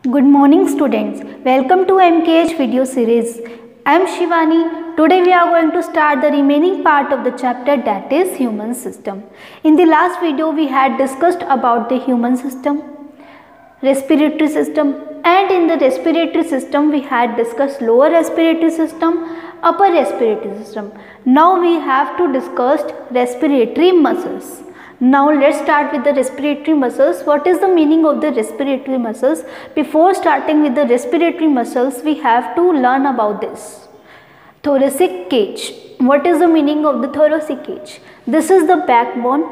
Good morning students. Welcome to MKH video series. I am Shivani. Today we are going to start the remaining part of the chapter, that is human system. In the last video we had discussed about the human system, respiratory system, and in the respiratory system we had discussed lower respiratory system, upper respiratory system. Now we have to discuss respiratory muscles. Now let's start with the respiratory muscles. What is the meaning of the respiratory muscles? Before starting with the respiratory muscles, we have to learn about this. Thoracic cage. What is the meaning of the thoracic cage? This is the backbone,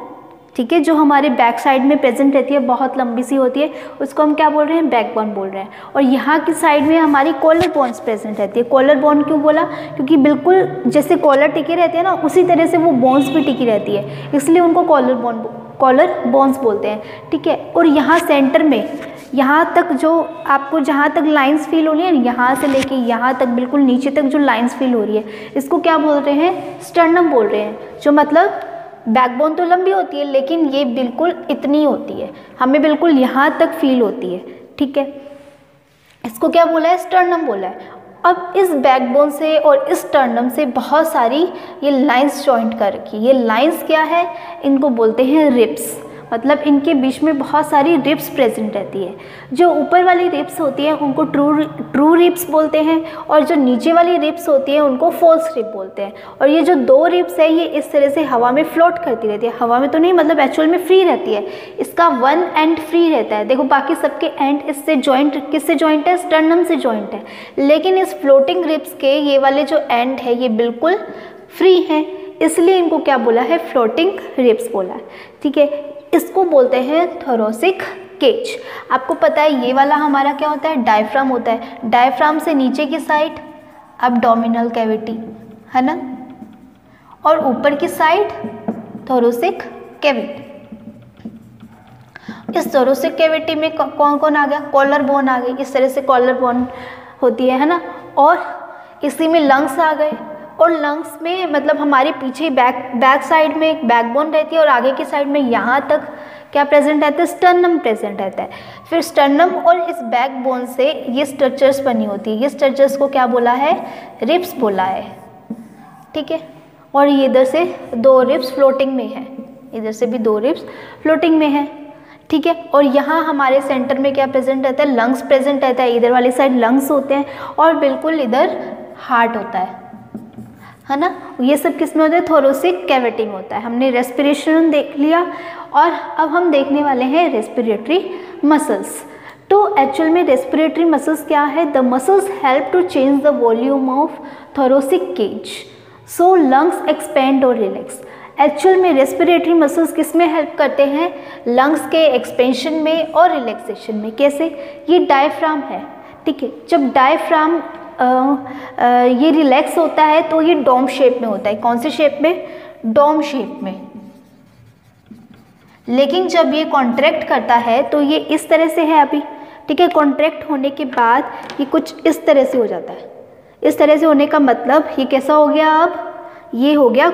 ठीक है, जो हमारे back side में present रहती है, बहुत लंबी सी होती है, उसको हम क्या बोल रहे हैं? बैकबोन बोल रहे हैं। और यहाँ की साइड में हमारी कॉलर बोन्स प्रेजेंट रहती है। कॉलर बोन क्यों बोला? क्योंकि बिल्कुल जैसे कॉलर टिकी रहती है ना, उसी तरह से वो बोन्स भी टिकी रहती है, इसलिए उनको कॉलर बोन्स बोलते हैं, ठीक है। और यहाँ सेंटर में, यहाँ तक जो आपको जहाँ तक लाइंस फील हो रही है, यहाँ से लेके यहाँ तक बिल्कुल नीचे तक जो लाइंस फील हो रही है, इसको क्या बोल रहे हैं? स्टर्नम बोल रहे हैं। जो मतलब बैकबोन तो लंबी होती है, लेकिन ये बिल्कुल इतनी होती है, हमें बिल्कुल यहाँ तक फील होती है, ठीक है। इसको क्या बोला है? स्टर्नम बोला है। अब इस बैकबोन से और इस स्टर्नम से बहुत सारी ये लाइंस जॉइंट कर रखी है। ये लाइंस क्या है? इनको बोलते हैं रिब्स, मतलब इनके बीच में बहुत सारी रिब्स प्रेजेंट रहती है। जो ऊपर वाली रिब्स होती है उनको ट्रू रिब्स बोलते हैं, और जो नीचे वाली रिब्स होती है उनको फॉल्स रिब बोलते हैं। और ये जो दो रिब्स है, ये इस तरह से हवा में फ्लोट करती रहती है। हवा में तो नहीं, मतलब एक्चुअल में फ्री रहती है। इसका वन एंड फ्री रहता है। देखो बाकी सबके एंड इससे जॉइंट, किससे जॉइंट है? स्टर्नम से जॉइंट है। लेकिन इस फ्लोटिंग रिब्स के ये वाले जो एंड है, ये बिल्कुल फ्री हैं, इसलिए इनको क्या बोला है? फ्लोटिंग रिब्स बोला है, ठीक है। इसको बोलते हैं थोरेसिक केज। आपको पता है ये वाला हमारा क्या होता है? डायफ्राम होता है। डायफ्राम से नीचे की साइड एब्डोमिनल कैविटी है ना, और ऊपर की साइड थोरेसिक कैविटी। इस थोरेसिक कैविटी में कौन कौन आ गया? कॉलर बोन आ गई, इस तरह से कॉलर बोन होती है ना। और इसी में लंग्स आ गए, और लंग्स में मतलब हमारे पीछे बैक साइड में एक बैकबोन रहती है, और आगे की साइड में यहाँ तक क्या प्रेजेंट रहता है? स्टर्नम प्रेजेंट रहता है। फिर स्टर्नम और इस बैकबोन से ये स्ट्रक्चर्स बनी होती है। ये स्ट्रक्चर्स को क्या बोला है? रिब्स बोला है, ठीक है। और ये इधर से दो रिब्स फ्लोटिंग में है, इधर से भी दो रिब्स फ्लोटिंग में है, ठीक है। और यहाँ हमारे सेंटर में क्या प्रेजेंट रहता है? लंग्स प्रेजेंट रहता है। इधर वाली साइड लंग्स होते हैं, और बिल्कुल इधर हार्ट होता है ना। ये सब किस में होता है? थोरेसिक कैविटी में होता है। हमने रेस्पिरेशन देख लिया, और अब हम देखने वाले हैं रेस्पिरेटरी मसल्स। तो एक्चुअल में रेस्पिरेटरी मसल्स क्या है? The muscles help to change the volume of thoracic cage, so lungs expand और रिलैक्स। एक्चुअल में रेस्पिरेटरी मसल्स किस में हेल्प करते हैं? लंग्स के एक्सपेंशन में और रिलैक्सेशन में। कैसे? ये डायफ्राम है, ठीक है। जब डायफ्राम ये रिलैक्स होता है तो ये डोम शेप में होता है। कौन से शेप में? डोम शेप में। लेकिन जब ये कॉन्ट्रैक्ट करता है तो ये इस तरह से है अभी, ठीक है। कॉन्ट्रैक्ट होने के बाद ये कुछ इस तरह से हो जाता है। इस तरह से होने का मतलब ये कैसा हो गया? अब ये हो गया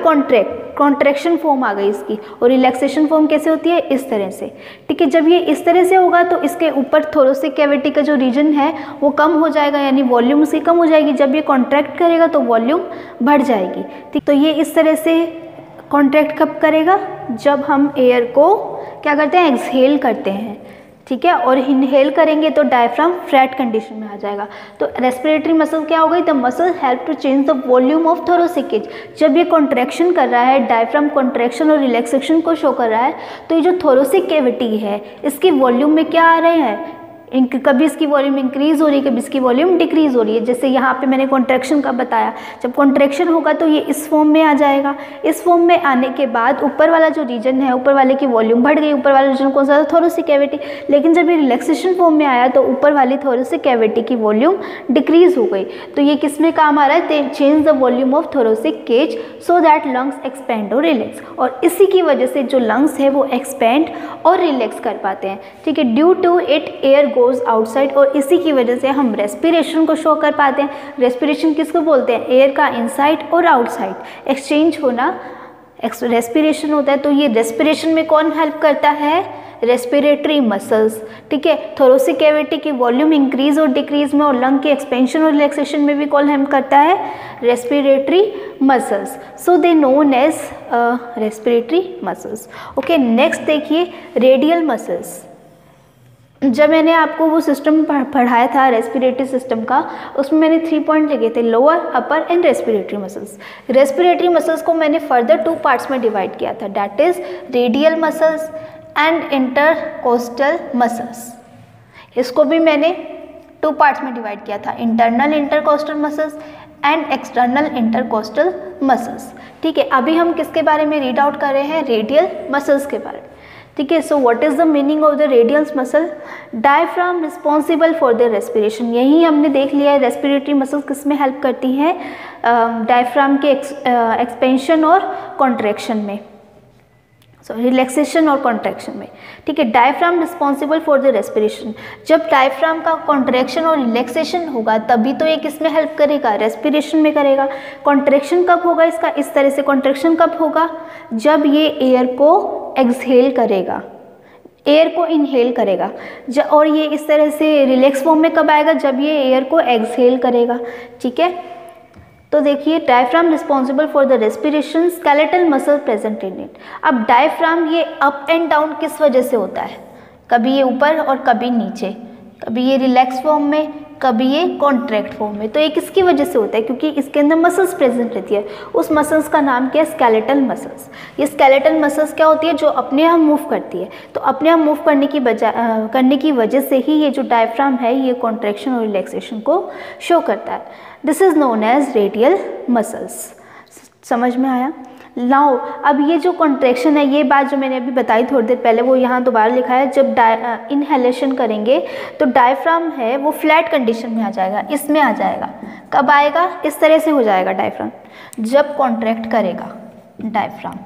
कॉन्ट्रैक्शन फॉर्म आ गई इसकी। और रिलैक्सेशन फॉर्म कैसे होती है? इस तरह से, ठीक है। जब ये इस तरह से होगा तो इसके ऊपर थोरेसिक कैविटी का जो रीजन है वो कम हो जाएगा, यानी वॉल्यूम उसकी कम हो जाएगी। जब ये कॉन्ट्रैक्ट करेगा तो वॉल्यूम बढ़ जाएगी, ठीक। तो ये इस तरह से कॉन्ट्रैक्ट कब करेगा? जब हम एयर को क्या करते हैं? एक्सहेल करते हैं, ठीक है। और इनहेल करेंगे तो डायफ्राम फ्लैट कंडीशन में आ जाएगा। तो रेस्पिरेटरी मसल क्या हो गई? The muscle help to change the volume of thoracic cage. जब ये कॉन्ट्रैक्शन कर रहा है, डायफ्राम कॉन्ट्रैक्शन और रिलैक्सेशन को शो कर रहा है, तो ये जो थोरेसिक कैविटी है इसकी वॉल्यूम में क्या आ रहे हैं? कभी इसकी वॉल्यूम इंक्रीज हो रही है, कभी इसकी वॉल्यूम डिक्रीज हो रही है। जैसे यहाँ पे मैंने कॉन्ट्रैक्शन का बताया, जब कॉन्ट्रैक्शन होगा तो ये इस फॉर्म में आ जाएगा। इस फॉर्म में आने के बाद ऊपर वाला जो रीजन है, ऊपर वाले की वॉल्यूम बढ़ गई। ऊपर वाला रीजन कौन सा था? Thoracic cavity. लेकिन जब ये रिलैक्सेशन फॉर्म में आया तो ऊपर वाली थोरेसिक कैविटी की वॉल्यूम डिक्रीज हो गई। तो ये किस में काम आ रहा है? Change the volume of thoracic cage so that lungs expand और रिलैक्स। और इसी की वजह से जो लंग्स है वो एक्सपेंड और रिलैक्स कर पाते हैं, ठीक है। Due to it air goes outside, और इसी की वजह से हम रेस्पिरेशन को शो कर पाते हैं। रेस्पिरेशन किसको बोलते हैं? एयर का इनसाइड और आउटसाइड एक्सचेंज होना रेस्पिरेशन होता है, तो ये रेस्पिरेशन में कौन हेल्प करता है? रेस्पिरेटरी मसल्स, ठीक है। थोरेसिक कैविटी की वॉल्यूम इंक्रीज और डिक्रीज में और लंग के एक्सपेंशन और रिलैक्सेशन में भी कौन हेल्प करता है? Respiratory muscles. So they known as respiratory muscles. Okay, next देखिए रेडियल मसल्स। जब मैंने आपको वो सिस्टम पढ़ाया था रेस्पिरेटरी सिस्टम का, उसमें मैंने 3 पॉइंट लिखे थे, lower, upper and respiratory muscles. Respiratory muscles को मैंने फर्दर 2 पार्ट्स में डिवाइड किया था, that is radial muscles and intercostal muscles. इसको भी मैंने 2 पार्ट्स में डिवाइड किया था, internal intercostal muscles and external intercostal muscles, ठीक है। अभी हम किसके बारे में रीड आउट कर रहे हैं? रेडियल मसल्स के बारे में, ठीक है। So what is the meaning of the radial muscle? Diaphragm responsible for the respiration. यही हमने देख लिया है रेस्पिरेटरी मसल्स किस में हेल्प करती हैं? डायफ्राम के एक्सपेंशन और कॉन्ट्रैक्शन में, रिलैक्सेशन और कॉन्ट्रैक्शन में, ठीक है। Diaphragm responsible for the respiration. जब डायफ्राम का कॉन्ट्रैक्शन और रिलैक्सेशन होगा तभी तो ये किस में हेल्प करेगा? रेस्पिरेशन में करेगा। कॉन्ट्रैक्शन कब होगा इसका? इस तरह से कॉन्ट्रैक्शन कब होगा? जब ये एयर को एक्सहेल करेगा, एयर को इनहेल करेगा। और ये इस तरह से रिलैक्स फॉर्म में कब आएगा? जब ये एयर को एक्सहेल करेगा, ठीक है। तो देखिए diaphragm responsible for the respiration, skeletal muscle present in it. अब डायफ्राम ये अप एंड डाउन किस वजह से होता है? कभी ये ऊपर और कभी नीचे, कभी ये रिलैक्स फॉर्म में, कभी ये कॉन्ट्रैक्ट फॉर्म में। तो ये किसकी वजह से होता है? क्योंकि इसके अंदर मसल्स प्रेजेंट रहती है। उस मसल्स का नाम क्या है? Skeletal muscles. ये मसल्स क्या होती है? जो अपने आप मूव करती है। तो अपने आप मूव करने की वजह से ही ये जो डायफ्राम है ये कॉन्ट्रैक्शन और रिलैक्सेशन को शो करता है। This is known as radial muscles. समझ में आया? नाउ अब ये जो कॉन्ट्रैक्शन है, ये बात जो मैंने अभी बताई थोड़ी देर पहले, वो यहाँ दोबारा लिखा है। जब इनहेलेशन करेंगे तो डायफ्राम है वो फ्लैट कंडीशन में आ जाएगा, इसमें आ जाएगा। कब आएगा? इस तरह से हो जाएगा डायफ्राम, जब कॉन्ट्रैक्ट करेगा डायफ्राम,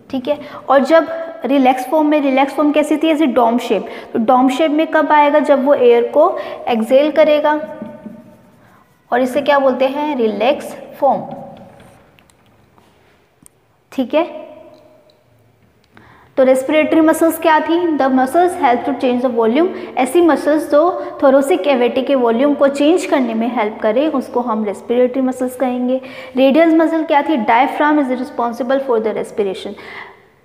ठीक है। और जब रिलैक्स फॉर्म कैसी थी? ऐसे डोम शेप। तो डोम शेप में कब आएगा? जब वो एयर को एक्सहेल करेगा, और इसे क्या बोलते हैं? रिलैक्स फॉर्म, ठीक है। तो रेस्पिरेटरी मसल्स क्या थी? The muscles help to change the volume. ऐसी मसल्स जो थोरेसिक कैविटी के वॉल्यूम को चेंज करने में हेल्प करें उसको हम रेस्पिरेटरी मसल्स कहेंगे। रेडियल मसल क्या थी? Diaphragm is responsible for the respiration.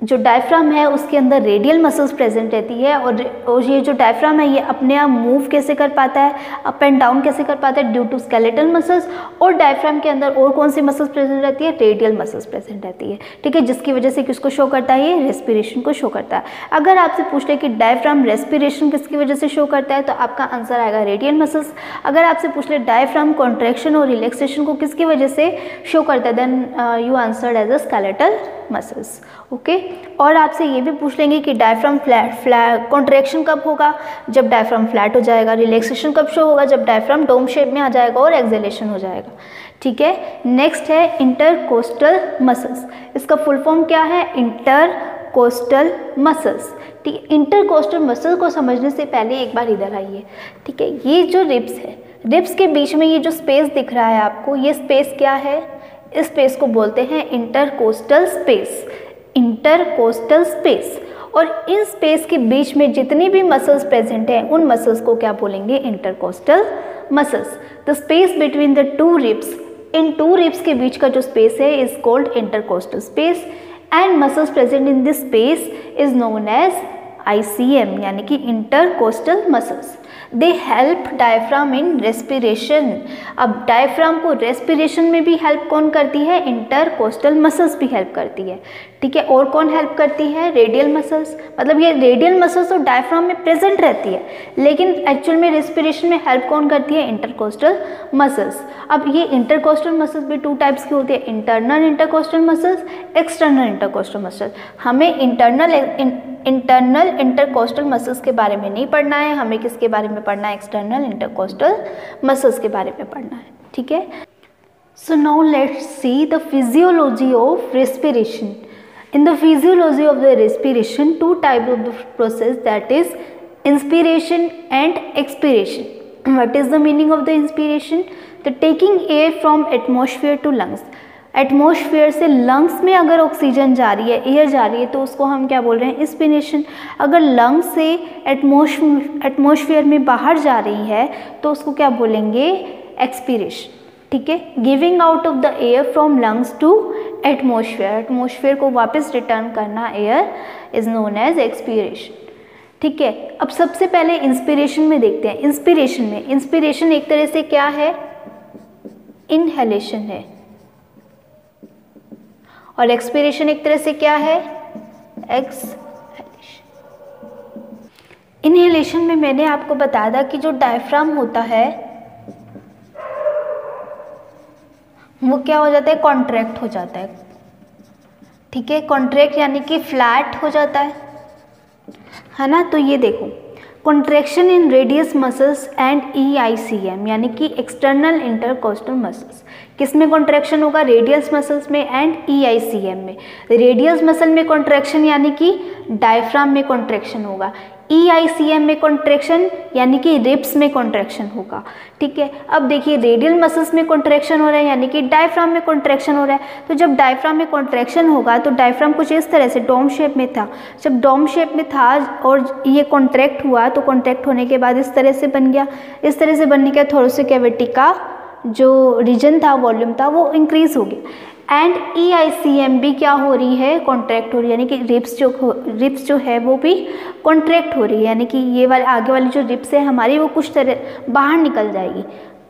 जो डायफ्राम है उसके अंदर रेडियल मसल्स प्रेजेंट रहती है, और ये जो डायफ्राम है ये अपने आप मूव कैसे कर पाता है? अप एंड डाउन कैसे कर पाता है? Due to skeletal muscles. और डायफ्राम के अंदर और कौन सी मसल्स प्रेजेंट रहती है? रेडियल मसल्स प्रेजेंट रहती है, ठीक है, जिसकी वजह से किसको शो करता है? ये रेस्पिरेशन को शो करता है। अगर आपसे पूछ ले कि डायफ्राम रेस्पिरेशन किसकी वजह से शो करता है, तो आपका आंसर आएगा रेडियल मसल्स। अगर आपसे पूछ ले डायफ्राम कॉन्ट्रैक्शन और रिलैक्सेशन को किसकी वजह से शो करता है, then you answered as a skeletal muscles, okay. और आपसे ये भी पूछ लेंगे कि डायफ्राम फ्लैट कॉन्ट्रैक्शन कब होगा? जब डायफ्राम फ्लैट हो जाएगा। रिलैक्सेशन कब शो होगा? जब डायफ्राम डोम शेप में आ जाएगा और एक्सहेलेशन हो जाएगा, ठीक है। नेक्स्ट है इंटरकोस्टल मसल्स। इसका फुल फॉर्म क्या है? इंटरकोस्टल मसल्स, ठीक है। इंटरकोस्टल मसल को समझने से पहले एक बार इधर आइए, ठीक है। ये जो रिब्स है, रिब्स के बीच में ये जो स्पेस दिख रहा है आपको, ये स्पेस क्या है? इस स्पेस को बोलते हैं इंटरकोस्टल स्पेस, इंटरकोस्टल स्पेस। और इन स्पेस के बीच में जितनी भी मसल्स प्रेजेंट हैं उन मसल्स को क्या बोलेंगे? Intercostal muscles. The space between the two ribs, इन टू रिब्स के बीच का जो स्पेस है is called intercostal space, and muscles present in this space is known as ICM, यानी कि intercostal muscles. They help diaphragm in respiration. अब diaphragm को रेस्पिरेशन में भी हेल्प कौन करती है? इंटरकोस्टल मसल्स भी हेल्प करती है, ठीक है। और कौन हेल्प करती है? Radial muscles. मतलब ये रेडियल मसल्स तो डायफ्राम में प्रेजेंट रहती है, लेकिन एक्चुअल में रेस्पिरेशन में हेल्प कौन करती है? Intercostal muscles. अब ये इंटरकोस्टल मसल्स भी 2 टाइप्स की होती है, internal intercostal muscles, external intercostal muscles. हमें इंटरनल इंटरकोस्टल मसल्स के बारे में नहीं पढ़ना है, हमें किसके बारे में पढ़ना है? एक्सटर्नल इंटरकोस्टल मसल्स के बारे में पढ़ना है, ठीक है। So now let's see the physiology of respiration. In the physiology of the respiration, 2 types of the process, that is inspiration and expiration. What is the meaning of the inspiration? The taking air from atmosphere to lungs. Atmosphere से lungs में अगर oxygen जा रही है, air जा रही है, तो उसको हम क्या बोल रहे हैं, इंस्पिरेशन। अगर लंग्स से एटमॉस्फेयर में बाहर जा रही है तो उसको क्या बोलेंगे, एक्सपीरेशन। ठीक है, giving out of the air from lungs to atmosphere, atmosphere को वापस रिटर्न करना air is known as expiration. ठीक है, अब सबसे पहले इंस्पिरेशन में देखते हैं। इंस्पिरेशन एक तरह से क्या है, इनहेलेशन है, और एक्सपिरेशन एक तरह से क्या है, एक्सहेलेशन। इनहेलेशन में मैंने आपको बताया था कि जो डायफ्राम होता है वो क्या हो जाता है, कॉन्ट्रैक्ट हो जाता है। ठीक है, कॉन्ट्रैक्ट यानी कि फ्लैट हो जाता है ना। तो ये देखो, contraction in radius muscles and EICM यानी कि एक्सटर्नल इंटरकोस्टल मसल्स। किस में कॉन्ट्रैक्शन होगा, रेडियस मसल्स में एंड EICM में। रेडियस मसल में कॉन्ट्रैक्शन यानी कि डायफ्राम में कॉन्ट्रैक्शन होगा, EICM में कॉन्ट्रैक्शन यानी कि रिब्स में कॉन्ट्रैक्शन होगा। ठीक है, अब देखिए रेडियल मसल्स में कॉन्ट्रैक्शन हो रहा है यानी कि डायफ्राम में कॉन्ट्रैक्शन हो रहा है। तो जब डायफ्राम में कॉन्ट्रैक्शन होगा तो डायफ्राम कुछ इस तरह से डोम शेप में था। जब डोम शेप में था और ये कॉन्ट्रैक्ट हुआ तो कॉन्ट्रैक्ट होने के बाद इस तरह से बन गया। इस तरह से बनने के बाद थोरेसिक कैविटी का जो रीजन था, वॉल्यूम था, वो इंक्रीज हो गया। एंड EICM भी क्या हो रही है, कॉन्ट्रैक्ट हो रही है, यानी कि रिब्स जो है वो भी कॉन्ट्रैक्ट हो रही है, यानी कि ये वाले आगे वाली जो रिब्स है हमारी वो कुछ तरह बाहर निकल जाएगी,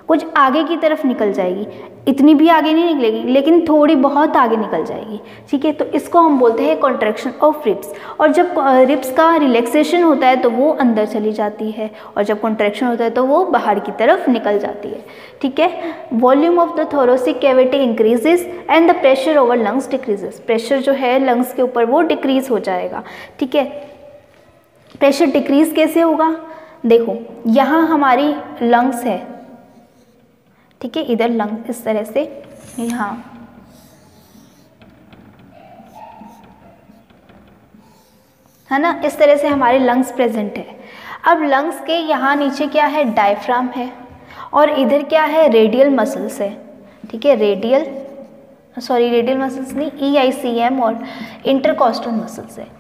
कुछ आगे की तरफ निकल जाएगी। इतनी भी आगे नहीं निकलेगी लेकिन थोड़ी बहुत आगे निकल जाएगी। ठीक है, तो इसको हम बोलते हैं कॉन्ट्रैक्शन ऑफ रिब्स। और जब रिब्स का रिलैक्सेशन होता है तो वो अंदर चली जाती है, और जब कॉन्ट्रैक्शन होता है तो वो बाहर की तरफ निकल जाती है। ठीक है, volume of the thoracic cavity increases and the pressure over lungs decreases. Pressure जो है लंग्स के ऊपर वो डिक्रीज हो जाएगा। ठीक है, प्रेशर डिक्रीज कैसे होगा, देखो यहाँ हमारी लंग्स है, ठीक है, इधर लंग इस तरह से, यहाँ है ना, इस तरह से हमारे लंग्स प्रेजेंट है। अब लंग्स के यहाँ नीचे क्या है, डायफ्राम है, और इधर क्या है, रेडियल मसल्स है। ठीक है, रेडियल मसल्स नहीं, EICM और इंटरकोस्टल मसल्स है।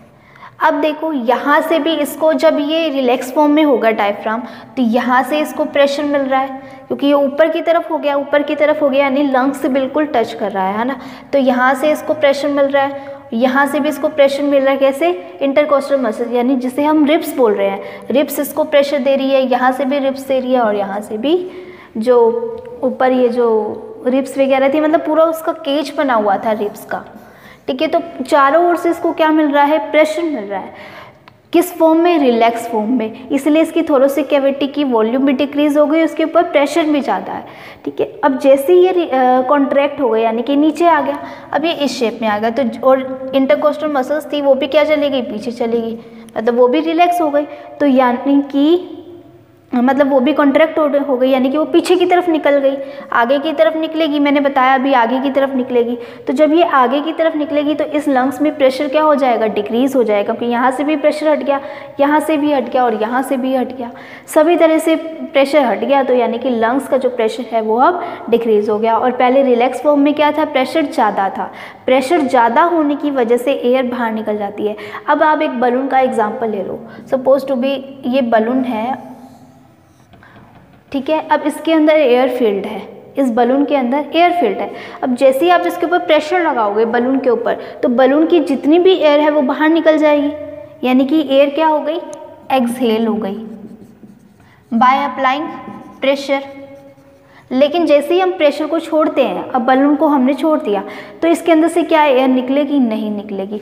अब देखो यहाँ से भी इसको, जब ये रिलैक्स फॉर्म में होगा डायफ्राम, तो यहाँ से इसको प्रेशर मिल रहा है क्योंकि ये ऊपर की तरफ हो गया, यानी लंग्स से बिल्कुल टच कर रहा है ना। तो यहाँ से इसको प्रेशर मिल रहा है, यहाँ से भी इसको प्रेशर मिल रहा है। कैसे, इंटरकोस्टल मसल यानी जिसे हम रिब्स बोल रहे हैं, रिब्स इसको प्रेशर दे रही है, यहाँ से भी रिब्स दे रही है, और यहाँ से भी जो ऊपर ये जो रिब्स वगैरह थी, मतलब पूरा उसका केज बना हुआ था रिब्स का। ठीक है, तो चारों ओर से इसको क्या मिल रहा है, प्रेशर मिल रहा है। किस फॉर्म में, रिलैक्स फॉर्म में, इसलिए इसकी थोरेसिक कैविटी की वॉल्यूम भी डिक्रीज हो गई, उसके ऊपर प्रेशर भी ज़्यादा है। ठीक है, अब जैसे ये कॉन्ट्रैक्ट हो गया यानी कि नीचे आ गया, अब ये इस शेप में आ गया, तो और इंटरकोस्टल मसल्स थी वो भी क्या चली गई, पीछे चली गई, मतलब वो भी रिलैक्स हो गई। तो यानी कि मतलब वो भी कॉन्ट्रैक्ट हो गई, यानी कि वो पीछे की तरफ निकल गई, आगे की तरफ निकलेगी, मैंने बताया अभी आगे की तरफ निकलेगी। तो जब ये आगे की तरफ निकलेगी तो इस लंग्स में प्रेशर क्या हो जाएगा, डिक्रीज हो जाएगा, क्योंकि यहाँ से भी प्रेशर हट गया, यहाँ से भी हट गया, और यहाँ से भी हट गया, सभी तरह से प्रेशर हट गया। तो यानी कि लंग्स का जो प्रेशर है वो अब डिक्रीज हो गया। और पहले रिलैक्स फॉर्म में क्या था, प्रेशर ज़्यादा था, प्रेशर ज़्यादा होने की वजह से एयर बाहर निकल जाती है। अब आप एक बलून का एग्जाम्पल ले लो, सपोज टू बी ये बलून है, ठीक है, अब इसके अंदर एयर फील्ड है, इस बलून के अंदर एयर फील्ड है। अब जैसे ही आप इसके ऊपर प्रेशर लगाओगे बलून के ऊपर, तो बलून की जितनी भी एयर है वो बाहर निकल जाएगी, यानी कि एयर क्या हो गई, एक्सहेल हो गई बाय अप्लाइंग प्रेशर। लेकिन जैसे ही हम प्रेशर को छोड़ते हैं, अब बलून को हमने छोड़ दिया, तो इसके अंदर से क्या एयर निकलेगी, नहीं निकलेगी।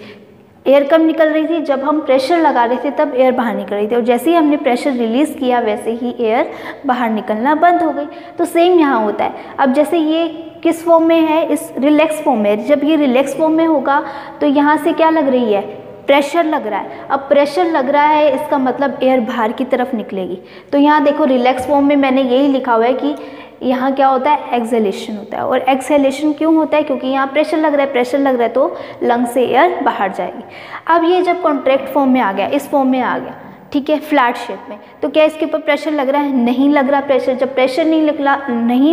एयर कब निकल रही थी, जब हम प्रेशर लगा रहे थे तब एयर बाहर निकल रही थी, और जैसे ही हमने प्रेशर रिलीज़ किया वैसे ही एयर बाहर निकलना बंद हो गई। तो सेम यहाँ होता है। अब जैसे ये किस फॉर्म में है, इस रिलैक्स फॉर्म में, जब ये रिलैक्स फॉर्म में होगा तो यहाँ से क्या लग रही है, प्रेशर लग रहा है। अब प्रेशर लग रहा है इसका मतलब एयर बाहर की तरफ निकलेगी। तो यहाँ देखो रिलैक्स फॉर्म में मैंने यही लिखा हुआ है कि यहाँ क्या होता है, एक्सहेलेशन होता है। और एक्सहेलेशन क्यों होता है, क्योंकि यहाँ प्रेशर लग रहा है, तो लंग से एयर बाहर जाएगी। अब ये जब कॉन्ट्रैक्ट फॉर्म में आ गया, इस फॉर्म में आ गया, ठीक है, फ्लैट शेप में। तो क्या इसके ऊपर प्रेशर लग रहा है? नहीं लग रहा प्रेशर। जब प्रेशर नहीं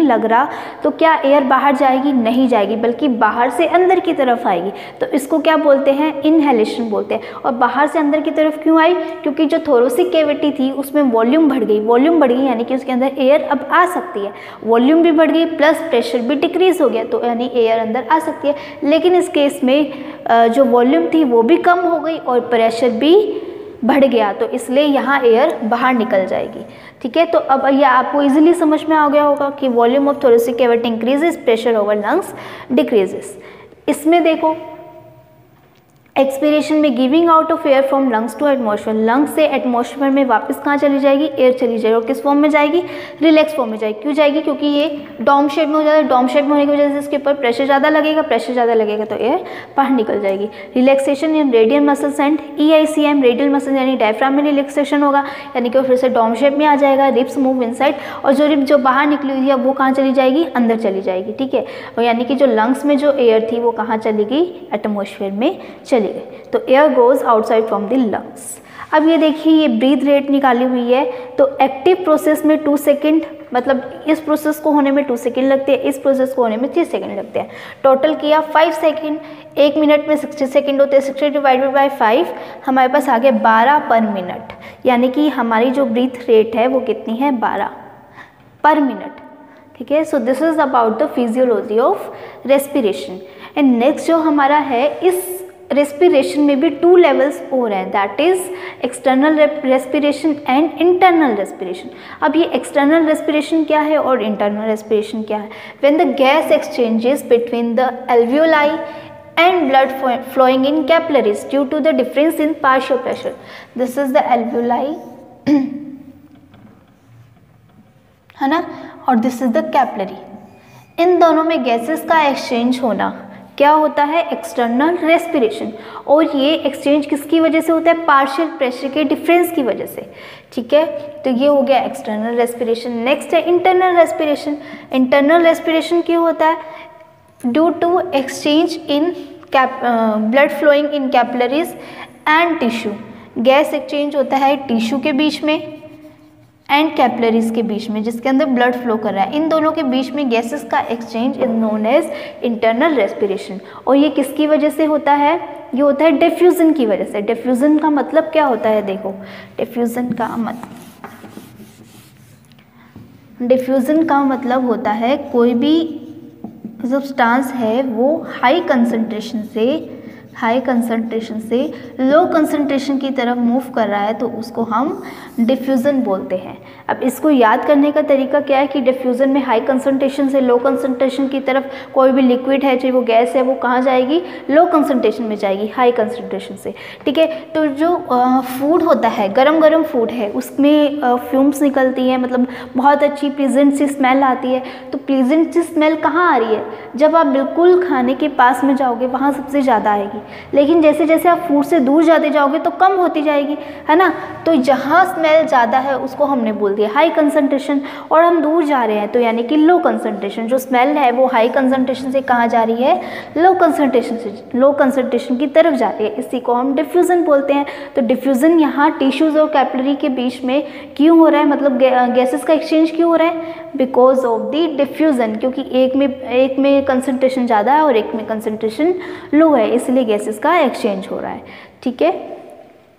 लग रहा तो क्या एयर बाहर जाएगी? नहीं जाएगी, बल्कि बाहर से अंदर की तरफ आएगी। तो इसको क्या बोलते हैं? इनहेलेशन बोलते हैं। और बाहर से अंदर की तरफ क्यों आई? क्योंकि जो थोरेसिक कैविटी थी उसमें वॉल्यूम बढ़ गई। वॉल्यूम बढ़ गई यानी कि उसके अंदर एयर अब आ सकती है। वॉल्यूम भी बढ़ गई प्लस प्रेशर भी डिक्रीज हो गया, तो यानी एयर अंदर आ सकती है। लेकिन इस केस में जो वॉल्यूम थी वो भी कम हो गई और प्रेशर भी बढ़ गया, तो इसलिए यहाँ एयर बाहर निकल जाएगी। ठीक है, तो अब यह आपको इजीली समझ में आ गया होगा कि volume of thoracic cavity increases, pressure over lungs decreases. इसमें देखो एक्सपीरेशन में giving out of air from lungs to atmosphere, lungs से एटमॉस्फेयर में वापस कहाँ चली जाएगी? एयर चली जाएगी। और किस फॉर्म में जाएगी? रिलैक्स फॉर्म में जाएगी। क्यों जाएगी? क्योंकि ये डॉम शेप में हो जाता है। डॉम शेप में होने की वजह से इसके ऊपर प्रेशर ज़्यादा लगेगा, प्रेशर ज़्यादा लगेगा तो एयर बाहर निकल जाएगी। Relaxation in radial muscles and EICM, radial muscle यानी डायफ्राम में रिलैक्सेशन होगा, यानी कि फिर से डॉम शेप में आ जाएगा। रिब्स मूव इनसाइड, और जो रिब जो बाहर निकली हुई है वो कहाँ चली जाएगी? अंदर चली जाएगी। ठीक है, और यानी कि जो लंग्स में जो एयर थी वो कहाँ चली गई? एटमॉस्फेयर में चली गई। तो air goes outside from the lungs. अब ये देखिए ये ब्रीथ रेट निकाली हुई है। तो एक्टिव प्रोसेस में 2 सेकेंड, मतलब इस प्रोसेस को होने में 2 सेकेंड लगते हैं, इस प्रोसेस को होने में 3 सेकेंड लगते हैं। टोटल किया 5 सेकेंड। 1 मिनट में 60 सेकेंड होते हैं। 60 डिवाइडेड बाई 5 हमारे पास आ गया 12 पर मिनट, यानी कि हमारी जो ब्रीथ रेट है वो कितनी है? 12 पर मिनट। ठीक है, so this is about the physiology of respiration. And next जो हमारा है, इस रेस्पिरेशन में भी 2 लेवल्स और हैं, that is external respiration and internal respiration. अब ये एक्सटर्नल रेस्पिरेशन क्या है और इंटरनल रेस्पिरेशन क्या है? When the gas exchanges between the alveoli and blood flowing in capillaries due to the difference in partial pressure. This is the alveoli है ना, और दिस इज द कैपिलरी। इन दोनों में गैसेस का एक्सचेंज होना क्या होता है? External respiration. और ये एक्सचेंज किसकी वजह से होता है? पार्शियल प्रेशर के डिफरेंस की वजह से। ठीक है, तो ये हो गया एक्सटर्नल रेस्पिरेशन। नेक्स्ट है इंटरनल रेस्पिरेशन। इंटरनल रेस्पिरेशन क्यों होता है? Due to exchange in blood flowing in capillaries and tissue. Gas exchange होता है टिश्यू के बीच में एंड कैपिलरीज के बीच में, जिसके अंदर ब्लड फ्लो कर रहा है। इन दोनों के बीच में गैसेस का exchange is known as internal respiration. और ये किसकी वजह से होता है? ये होता है डिफ्यूजन की वजह से। डिफ्यूजन का मतलब क्या होता है? देखो, डिफ्यूजन का मतलब होता है कोई भी सब्सटेंस है वो हाई कंसंट्रेशन से लो कंसंट्रेशन की तरफ मूव कर रहा है, तो उसको हम डिफ्यूज़न बोलते हैं। अब इसको याद करने का तरीका क्या है कि डिफ्यूज़न में हाई कंसंट्रेशन से लो कंसंट्रेशन की तरफ कोई भी लिक्विड है, चाहे वो गैस है, वो कहाँ जाएगी? लो कंसंट्रेशन में जाएगी, हाई कंसंट्रेशन से। ठीक है, तो जो फूड होता है, गरम फूड है, उसमें फ्यूम्स निकलती हैं, मतलब बहुत अच्छी प्लीजेंट सी स्मेल आती है। तो प्लीजेंट सी स्मेल कहाँ आ रही है? जब आप बिल्कुल खाने के पास में जाओगे वहाँ सबसे ज़्यादा आएगी, लेकिन जैसे जैसे आप फूड से दूर जाते जाओगे तो कम होती जाएगी, है ना। तो जहाँ स्मेल ज़्यादा है उसको हमने बोल दिया हाई कंसंट्रेशन, और हम दूर जा रहे हैं तो यानी कि लो कंसंट्रेशन। जो स्मेल है वो हाई कंसंट्रेशन से कहाँ जा रही है? लो कंसंट्रेशन की तरफ जा रही है। इसी को हम डिफ्यूज़न बोलते हैं। तो डिफ्यूज़न यहाँ टिश्यूज़ और कैपिलरी के बीच में क्यों हो रहा है? मतलब गैसेस का एक्सचेंज क्यों हो रहा है? बिकॉज ऑफ द डिफ्यूज़न, क्योंकि एक में कंसंट्रेशन ज़्यादा है और एक में कंसंट्रेशन लो है, इसलिए गैसेस का एक्सचेंज हो रहा है। ठीक है,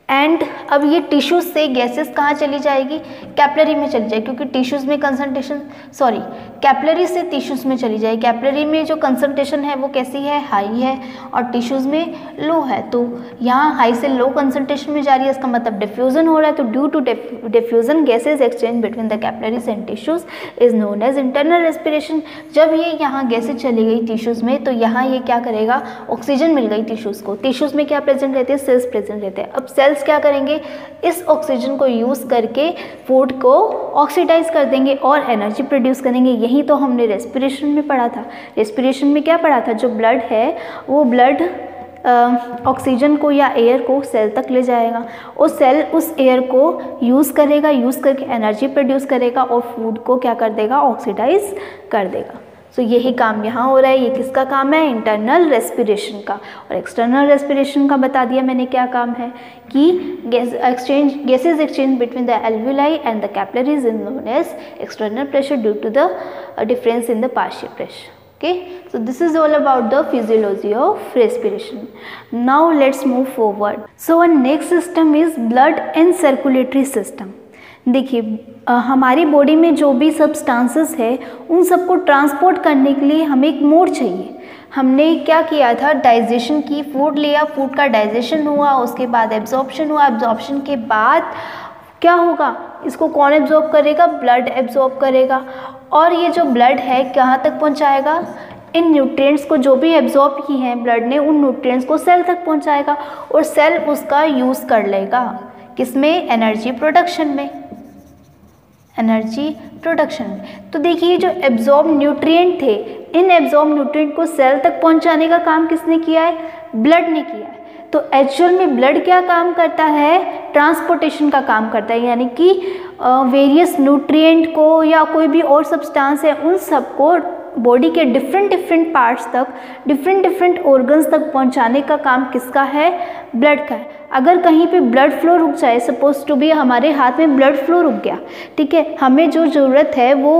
एंड अब ये टिश्यूज से गैसेस कहाँ चली जाएगी? कैपिलरी में चली जाएगी, क्योंकि टिश्यूज में कैपिलरी से टिश्यूज में चली जाएगी। कैपिलरी में जो कंसंट्रेशन है वो कैसी है? हाई है, और टिश्यूज में लो है। तो यहाँ हाई से लो कंसंट्रेशन में जा रही है, इसका मतलब डिफ्यूजन हो रहा है। तो due to diffusion gases exchange between the capillaries and tissues is known as internal respiration. जब ये यहाँ गैसेज चली गई टिश्यूज में, तो यहाँ ये क्या करेगा? ऑक्सीजन मिल गई टिश्यूज को। टिश्यूज में क्या प्रेजेंट रहते हैं? सेल्स प्रेजेंट रहते हैं। अब सेल्स क्या करेंगे? इस ऑक्सीजन को यूज़ करके फूड को ऑक्सीडाइज कर देंगे और एनर्जी प्रोड्यूस करेंगे। यही तो हमने रेस्पिरेशन में पढ़ा था। रेस्पिरेशन में क्या पढ़ा था? जो ब्लड है वो ब्लड ऑक्सीजन को या एयर को सेल तक ले जाएगा, और सेल उस एयर को यूज़ करेगा, यूज़ करके एनर्जी प्रोड्यूस करेगा और फूड को क्या कर देगा? ऑक्सीडाइज कर देगा। सो यही काम यहाँ हो रहा है। ये किसका काम है? इंटरनल रेस्पिरेशन का। और एक्सटर्नल रेस्पिरेशन का बता दिया मैंने क्या काम है कि gases exchange between the alveoli and the capillaries is known as external pressure due to the difference in the partial pressure. Okay, so this is all about the physiology of respiration. Now let's move forward. So our next system is blood and circulatory system. देखिए हमारी body में जो भी substances है उन सबको transport करने के लिए हमें एक मोड चाहिए। हमने क्या किया था? डाइजेशन की, फूड लिया, फूड का डाइजेशन हुआ, उसके बाद एब्जॉर्प्शन हुआ, एब्जॉर्प्शन के बाद क्या होगा? इसको कौन एब्जॉर्ब करेगा? ब्लड एब्जॉर्ब करेगा। और ये जो ब्लड है कहाँ तक पहुँचाएगा? इन न्यूट्रिएंट्स को जो भी एब्जॉर्ब की हैं ब्लड ने, उन न्यूट्रिएंट्स को सेल तक पहुँचाएगा और सेल उसका यूज़ कर लेगा। किसमें? एनर्जी प्रोडक्शन में। एनर्जी प्रोडक्शन में। तो देखिए जो एब्जॉर्ब न्यूट्रिएंट थे, इन एब्जॉर्ब न्यूट्रिएंट को सेल तक पहुंचाने का काम किसने किया है? ब्लड ने किया है। तो एक्चुअल में ब्लड क्या काम करता है? ट्रांसपोर्टेशन का काम करता है, यानी कि वेरियस न्यूट्रिएंट को या कोई भी और सब्सटेंस है उन सबको बॉडी के डिफरेंट पार्ट्स तक, डिफरेंट ऑर्गन्स तक पहुंचाने का काम किसका है? ब्लड का है। अगर कहीं पे ब्लड फ्लो रुक जाए, सपोज टू बी हमारे हाथ में ब्लड फ्लो रुक गया, ठीक है, हमें जो ज़रूरत है वो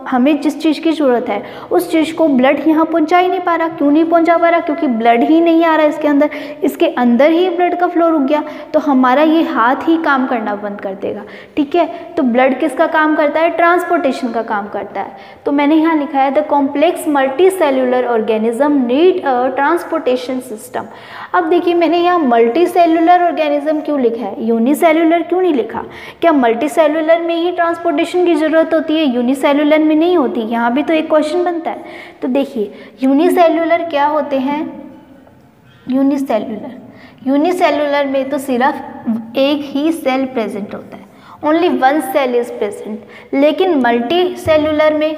हमें जिस चीज़ की ज़रूरत है उस चीज़ को ब्लड यहाँ पहुँचा ही नहीं पा रहा। क्यों नहीं पहुँचा पा रहा? क्योंकि ब्लड ही नहीं आ रहा है इसके अंदर, इसके अंदर ही ब्लड का फ्लो रुक गया, तो हमारा ये हाथ ही काम करना बंद कर देगा। ठीक है, तो ब्लड किसका काम करता है? ट्रांसपोर्टेशन का काम करता है। तो मैंने यहाँ लिखा है the complex multi cellular organism need a transportation system. अब देखिए मैंने यहाँ मल्टी सेल्यूलर ऑर्गेनिज्म क्यों लिखा है, यूनिसेल्यूलर क्यों नहीं लिखा? क्या मल्टी सेल्यूलर में ही ट्रांसपोर्टेशन की ज़रूरत होती है, यूनिसेल्यूलर में नहीं होती? यहाँ भी तो एक क्वेश्चन बनता है। तो देखिए यूनिसेल्यूलर क्या होते हैं? यूनिसेल्यूलर में तो सिर्फ एक ही सेल प्रेजेंट होता है, only one cell is present. लेकिन मल्टी सेल्यूलर में,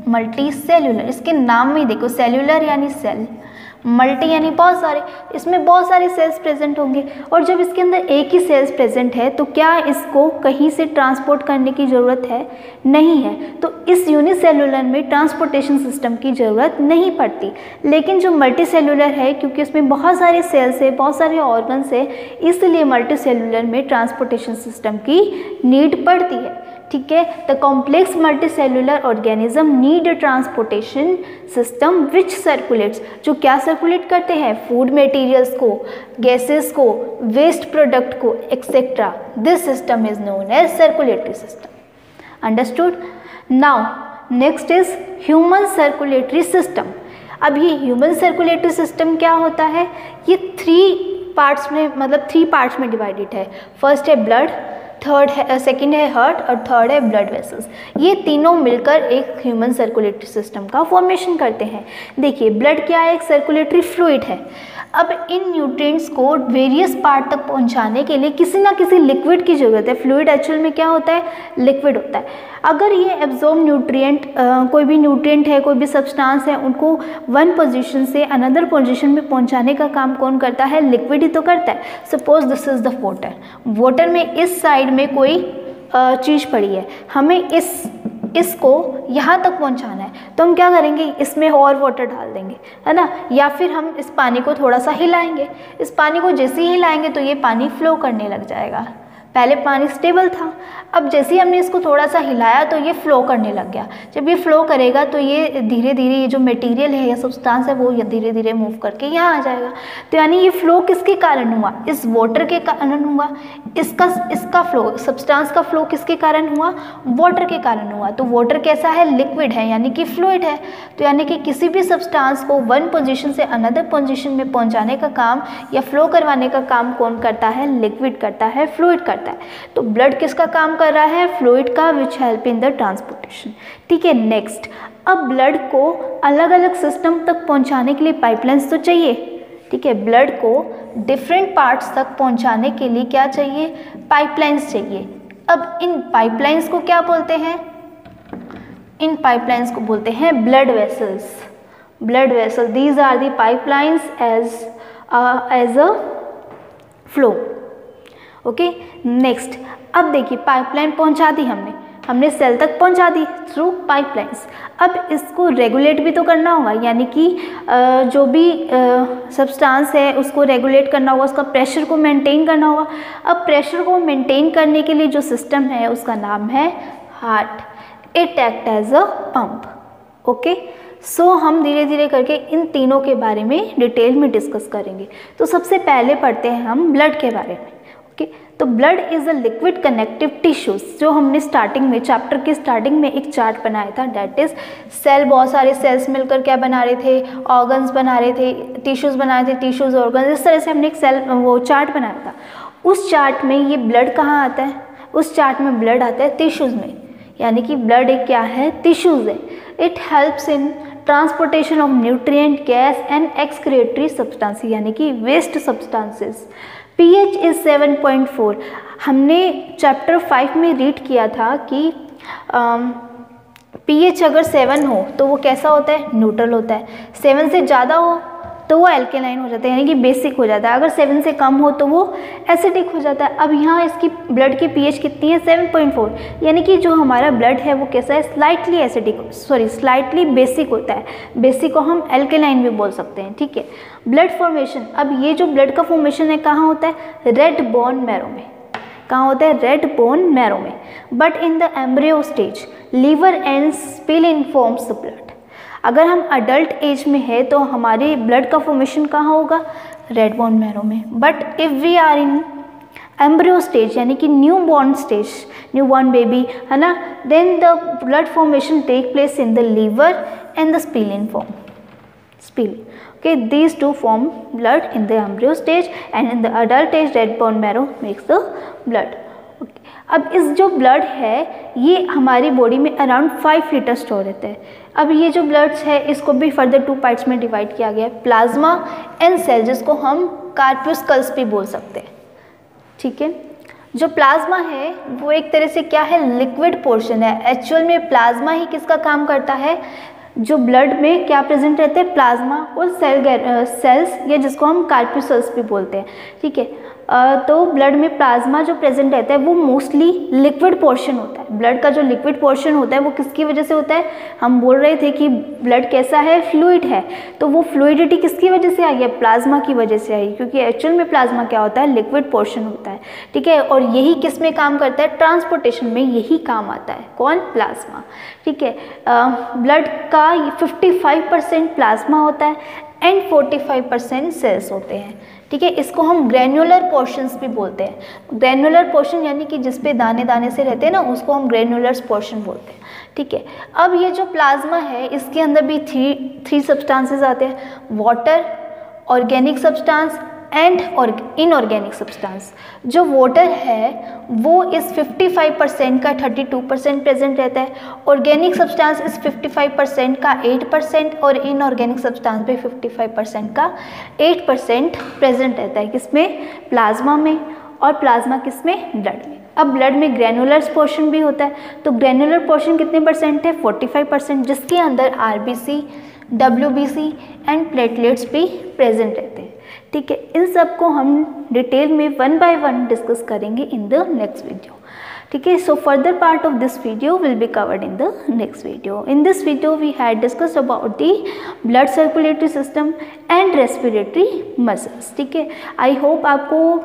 मल्टी सेल्यूलर इसके नाम में देखो, सेल्यूलर यानी सेल, मल्टी यानी बहुत सारे, इसमें बहुत सारे सेल्स प्रेजेंट होंगे। और जब इसके अंदर एक ही सेल्स प्रेजेंट है तो क्या इसको कहीं से ट्रांसपोर्ट करने की ज़रूरत है? नहीं है। तो इस यूनिसेल्यूलर में ट्रांसपोर्टेशन सिस्टम की ज़रूरत नहीं पड़ती। लेकिन जो मल्टी सेल्यूलर है, क्योंकि उसमें बहुत सारे सेल्स है, बहुत सारे ऑर्गन्स है, इसलिए मल्टी सेल्यूलर में ट्रांसपोर्टेशन सिस्टम की नीड पड़ती है। ठीक है, the complex multicellular organism need transportation system which circulates, जो क्या सर्कुलेट करते हैं? फूड मटेरियल्स को, गैसेस को, वेस्ट प्रोडक्ट को, etcetera. This system is known as circulatory system. Understood? Now next is human circulatory system. अब ये ह्यूमन सर्कुलेटरी सिस्टम क्या होता है? ये थ्री पार्ट्स में डिवाइडेड है। फर्स्ट है ब्लड, सेकेंड है हार्ट और थर्ड है ब्लड वेसल्स। ये तीनों मिलकर एक ह्यूमन सर्कुलेटरी सिस्टम का फॉर्मेशन करते हैं। देखिए ब्लड क्या है? एक सर्कुलेटरी फ्लूइड है। अब इन न्यूट्रिएंट्स को वेरियस पार्ट तक पहुंचाने के लिए किसी ना किसी लिक्विड की ज़रूरत है। फ्लूइड एक्चुअल में क्या होता है? लिक्विड होता है। अगर ये एब्जॉर्ब न्यूट्रिएंट, कोई भी न्यूट्रिएंट है, कोई भी सब्सटेंस है, उनको वन पोजीशन से अनदर पोजीशन में पहुंचाने का काम कौन करता है? लिक्विड ही तो करता है। Suppose this is the water, water में इस साइड में कोई चीज़ पड़ी है, हमें इसको यहाँ तक पहुँचाना है, तो हम क्या करेंगे? इसमें और वाटर डाल देंगे, है ना, या फिर हम इस पानी को थोड़ा सा हिलाएंगे। इस पानी को जैसे ही हिलाएंगे तो ये पानी फ्लो करने लग जाएगा। पहले पानी स्टेबल था, अब जैसे ही हमने इसको थोड़ा सा हिलाया तो ये फ्लो करने लग गया। जब ये फ्लो करेगा तो ये धीरे धीरे ये जो मटेरियल है या सब्सटेंस है वो धीरे धीरे मूव करके यहाँ आ जाएगा। तो यानी ये फ्लो किसके कारण हुआ? इस वाटर के कारण हुआ। इसका फ्लो, सब्सटेंस का फ्लो किसके कारण हुआ? वाटर के कारण हुआ। तो वाटर कैसा है? लिक्विड है, यानी कि फ्लूइड है। तो यानी कि किसी भी सब्सटेंस को वन पोजीशन से अनदर पोजीशन में पहुँचाने का काम या फ्लो करवाने का काम कौन करता है? लिक्विड करता है, फ्लूइड करता है। तो ब्लड किसका काम कर रहा है? फ्लूइड का, which help in the transportation. ठीक है, नेक्स्ट, अब ब्लड को अलग अलग सिस्टम तक पहुंचाने के लिए पाइपलाइंस तो चाहिए। ठीक है, ब्लड को डिफरेंट पार्ट्स तक पहुंचाने के लिए क्या चाहिए? पाइपलाइंस चाहिए। अब इन पाइपलाइंस को क्या बोलते हैं? इन पाइपलाइंस को बोलते हैं blood vessels. Blood vessel, these are the pipelines as a flow. Okay, next, अब देखिए पाइपलाइन पहुंचा दी हमने, हमने सेल तक पहुंचा दी थ्रू पाइपलाइंस। अब इसको रेगुलेट भी तो करना होगा, यानी कि जो भी सब्सटेंस है उसको रेगुलेट करना होगा, उसका प्रेशर को मेंटेन करना होगा। अब प्रेशर को मेंटेन करने के लिए जो सिस्टम है उसका नाम है heart. It act as a pump. Okay, so हम धीरे धीरे करके इन तीनों के बारे में डिटेल में डिस्कस करेंगे। तो सबसे पहले पढ़ते हैं हम ब्लड के बारे में। ओके, तो blood is a liquid connective tissues, जो हमने स्टार्टिंग में चैप्टर के स्टार्टिंग में एक चार्ट बनाया था, दैट इज सेल, बहुत सारे सेल्स मिलकर क्या बना रहे थे, ऑर्गन्स बना रहे थे, टिश्यूज बना रहे थे, टिश्यूज ऑर्गन्स, इस तरह से हमने एक सेल वो चार्ट बनाया था। उस चार्ट में ये ब्लड कहाँ आता है, उस चार्ट में ब्लड आता है टिश्यूज में, यानी कि ब्लड एक क्या है, टिश्यूज है। It helps in transportation of nutrient, gas and excretory substance, यानी कि वेस्ट सब्सटेंसेस। pH is 7.4। हमने चैप्टर 5 में रीड किया था कि pH अगर 7 हो तो वो कैसा होता है, न्यूट्रल होता है। 7 से ज़्यादा हो तो वो एल्केलाइन हो जाता है, यानी कि बेसिक हो जाता है। अगर 7 से कम हो तो वो एसिडिक हो जाता है। अब यहाँ इसकी ब्लड की pH कितनी है, 7.4, यानी कि जो हमारा ब्लड है वो कैसा है, स्लाइटली एसिडिक, स्लाइटली बेसिक होता है। बेसिक को हम एल्केलाइन भी बोल सकते हैं। ठीक है, ब्लड फॉर्मेशन, अब ये जो ब्लड का फॉर्मेशन है कहाँ होता है, रेड बोन मैरो में। कहाँ होता है, रेड बोन मैरो में। But in the embryo stage liver and spleen forms the blood. अगर हम अडल्ट एज में है तो हमारे ब्लड का फॉर्मेशन कहाँ होगा, रेड बोन मैरो में। But if we are in embryo stage, यानी कि newborn stage, newborn baby है ना, then the blood formation take place in the liver and the spleen form, spleen. Okay, these two form blood in the embryo stage, and in the adult age red bone marrow makes the blood. Okay. अब इस जो blood है ये हमारी body में around 5 litre store रहता है। अब ये जो ब्लड्स है इसको भी फर्दर 2 पार्ट्स में डिवाइड किया गया है, प्लाज्मा एंड सेल, जिसको हम कार्प्यूस्कल्स भी बोल सकते हैं। ठीक है, जो प्लाज्मा है वो एक तरह से क्या है, लिक्विड पोर्शन है। एक्चुअल में प्लाज्मा ही किसका काम करता है, जो ब्लड में क्या प्रेजेंट रहते हैं, प्लाज्मा और सेल्स, या जिसको हम कार्प्यूसल्स भी बोलते हैं। ठीक है, तो ब्लड में प्लाज्मा जो प्रेजेंट रहता है वो मोस्टली लिक्विड पोर्शन होता है। ब्लड का जो लिक्विड पोर्शन होता है वो किसकी वजह से होता है, हम बोल रहे थे कि ब्लड कैसा है, फ्लूइड है, तो वो फ्लूइडिटी किसकी वजह से आई है, प्लाज्मा की वजह से आई, क्योंकि एक्चुअल में प्लाज्मा क्या होता है, लिक्विड पोर्शन होता है। ठीक है, और यही किस में काम करता है, ट्रांसपोर्टेशन में यही काम आता है, कौन, प्लाज्मा। ठीक है, ब्लड का 55% प्लाज्मा होता है एंड 45% सेल्स होते हैं। ठीक है, इसको हम ग्रैन्युलर पोर्शंस भी बोलते हैं। ग्रैन्युलर पोर्शन यानी कि जिस पे दाने दाने से रहते हैं ना, उसको हम ग्रैन्युलर पोर्शन बोलते हैं। ठीक है, अब ये जो प्लाज्मा है इसके अंदर भी थ्री सब्सटेंसेस आते हैं, water, organic substance and inorganic substance. जो वाटर है वो इस 55% का 32% प्रेजेंट रहता है, ऑर्गेनिक सब्सटेंस इस 55% का 8% और इनऑर्गेनिक सब्सटेंस पे 55% का 8% प्रेजेंट रहता है, किसमें, प्लाज्मा में, और प्लाज्मा किसमें, ब्लड में। अब ब्लड में ग्रैन्युलर पोर्शन भी होता है, तो ग्रैन्युलर पोर्शन कितने परसेंट है, 45%, जिसके अंदर RBC, WBC एंड प्लेटलेट्स भी प्रेजेंट रहते हैं। ठीक है, इन सब को हम डिटेल में 1 by 1 डिस्कस करेंगे इन द नेक्स्ट वीडियो। ठीक है, so further part of this video will be covered in the next video. In this video we had discussed about the blood circulatory system and respiratory muscles. ठीक है, I hope आपको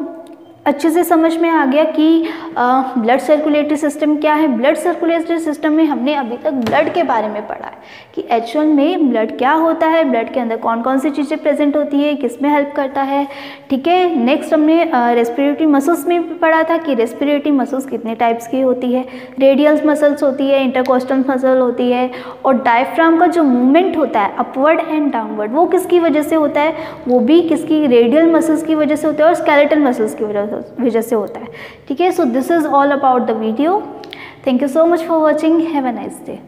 अच्छे से समझ में आ गया कि ब्लड सर्कुलेटरी सिस्टम क्या है। ब्लड सर्कुलेटरी सिस्टम में हमने अभी तक ब्लड के बारे में पढ़ा है कि एक्चुअल में ब्लड क्या होता है, ब्लड के अंदर कौन कौन सी चीज़ें प्रेजेंट होती है, किस में हेल्प करता है। ठीक है, नेक्स्ट हमने रेस्पिरेटरी मसल्स में भी पढ़ा था कि रेस्पिरेटरी मसल्स कितने टाइप्स की होती है, रेडियल मसल्स होती है, इंटरकोस्टल मसल होती है, और डायफ्राम का जो मूवमेंट होता है अपवर्ड एंड डाउनवर्ड वो किसकी वजह से होता है, वो भी किसकी, रेडियल मसल्स की वजह से होता है और स्केलेटल मसल्स की वजह से होता है। ठीक है, so this is all about the video. Thank you so much for watching, have a nice day.